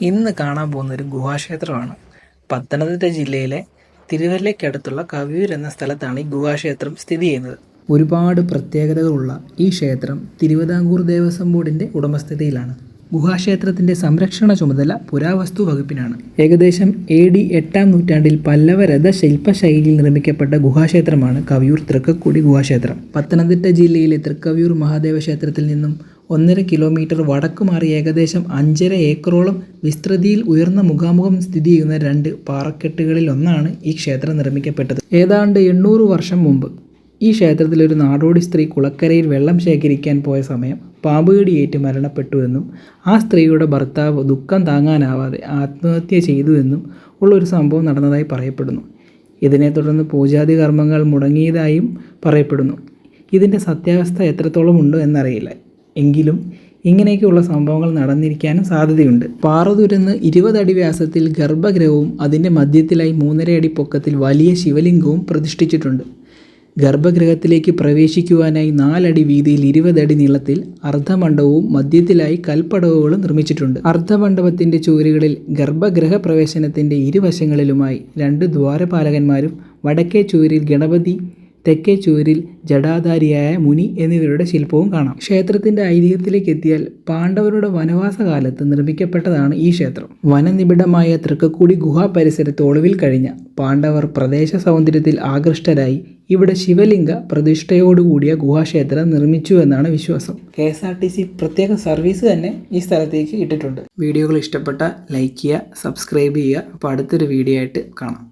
ഇന്ന് കാണാൻ പോകുന്നൊരു ഗുഹാക്ഷേത്രമാണ്. പത്തനംതിട്ട ജില്ലയിലെ തിരുവല്ലയ്ക്കടുത്തുള്ള കവിയൂർ എന്ന സ്ഥലത്താണ് ഈ ഗുഹാക്ഷേത്രം സ്ഥിതി ചെയ്യുന്നത്. ഒരുപാട് പ്രത്യേകതകളുള്ള ഈ ക്ഷേത്രം തിരുവിതാംകൂർ ദേവസ്വം ബോർഡിൻ്റെ ഉടമസ്ഥതയിലാണ്. ഗുഹാക്ഷേത്രത്തിൻ്റെ സംരക്ഷണ ചുമതല പുരാവസ്തു വകുപ്പിനാണ്. ഏകദേശം AD 8-ാം നൂറ്റാണ്ടിൽ പല്ലവ രഥശില്പശൈലിയിൽ നിർമ്മിക്കപ്പെട്ട ഗുഹാക്ഷേത്രമാണ് കവിയൂർ തൃക്കക്കുടി ഗുഹാക്ഷേത്രം. പത്തനംതിട്ട ജില്ലയിലെ തൃക്കവിയൂർ മഹാദേവ ക്ഷേത്രത്തിൽ നിന്നും 1.5 കിലോമീറ്റർ വടക്കു മാറി ഏകദേശം 5.5 ഏക്കറോളം വിസ്തൃതിയിൽ ഉയർന്ന മുഖാമുഖം സ്ഥിതി ചെയ്യുന്ന 2 പാറക്കെട്ടുകളിൽ ഒന്നാണ് ഈ ക്ഷേത്രം നിർമ്മിക്കപ്പെട്ടത്. ഏതാണ്ട് 800 വർഷം മുമ്പ് ഈ ക്ഷേത്രത്തിലൊരു നാടോടി സ്ത്രീ കുളക്കരയിൽ വെള്ളം ശേഖരിക്കാൻ പോയ സമയം പാമ്പുകടിയേറ്റ് മരണപ്പെട്ടുവെന്നും ആ സ്ത്രീയുടെ ഭർത്താവ് ദുഃഖം താങ്ങാനാവാതെ ആത്മഹത്യ ചെയ്തുവെന്നും ഉള്ളൊരു സംഭവം നടന്നതായി പറയപ്പെടുന്നു. ഇതിനെ തുടർന്ന് പൂജാതി കർമ്മങ്ങൾ മുടങ്ങിയതായും പറയപ്പെടുന്നു. ഇതിൻ്റെ സത്യാവസ്ഥ എത്രത്തോളം ഉണ്ട് എന്നറിയില്ല. എങ്കിലും ഇങ്ങനെയൊക്കെയുള്ള സംഭവങ്ങൾ നടന്നിരിക്കാനും സാധ്യതയുണ്ട്. പാറ തുരന്ന് 20 അടി വ്യാസത്തിൽ ഗർഭഗൃഹവും അതിൻ്റെ മധ്യത്തിലായി 3.5 അടി പൊക്കത്തിൽ വലിയ ശിവലിംഗവും പ്രതിഷ്ഠിച്ചിട്ടുണ്ട്. ഗർഭഗൃഹത്തിലേക്ക് പ്രവേശിക്കുവാനായി 4 അടി വീതിയിൽ 20 അടി നീളത്തിൽ അർദ്ധമണ്ഡപവും മധ്യത്തിലായി കൽപ്പടവുകളും നിർമ്മിച്ചിട്ടുണ്ട്. അർദ്ധമണ്ഡപത്തിൻ്റെ ചുവരുകളിൽ ഗർഭഗൃഹ പ്രവേശനത്തിൻ്റെ ഇരുവശങ്ങളിലുമായി 2 ദ്വാരപാലകന്മാരും വടക്കേ ചുവരിൽ ഗണപതി, തെക്കേ ചുവരിൽ ജടാധാരിയായ മുനി എന്നിവരുടെ ശില്പവും കാണാം. ക്ഷേത്രത്തിൻ്റെ ഐതിഹ്യത്തിലേക്ക് എത്തിയാൽ പാണ്ഡവരുടെ വനവാസകാലത്ത് നിർമ്മിക്കപ്പെട്ടതാണ് ഈ ക്ഷേത്രം. വനനിബിഡമായ തൃക്കക്കുടി ഗുഹാ പരിസരത്ത് ഒളിവിൽ കഴിഞ്ഞ പാണ്ഡവർ പ്രദേശ സൗന്ദര്യത്തിൽ ആകൃഷ്ടരായി ഇവിടെ ശിവലിംഗ പ്രതിഷ്ഠയോടുകൂടിയ ഗുഹാക്ഷേത്രം നിർമ്മിച്ചു എന്നാണ് വിശ്വാസം. KSRTC പ്രത്യേക സർവീസ് തന്നെ ഈ സ്ഥലത്തേക്ക് ഇട്ടിട്ടുണ്ട്. വീഡിയോകൾ ഇഷ്ടപ്പെട്ട ലൈക്ക് ചെയ്യുക, സബ്സ്ക്രൈബ് ചെയ്യുക. അപ്പോൾ അടുത്തൊരു വീഡിയോ ആയിട്ട് കാണാം.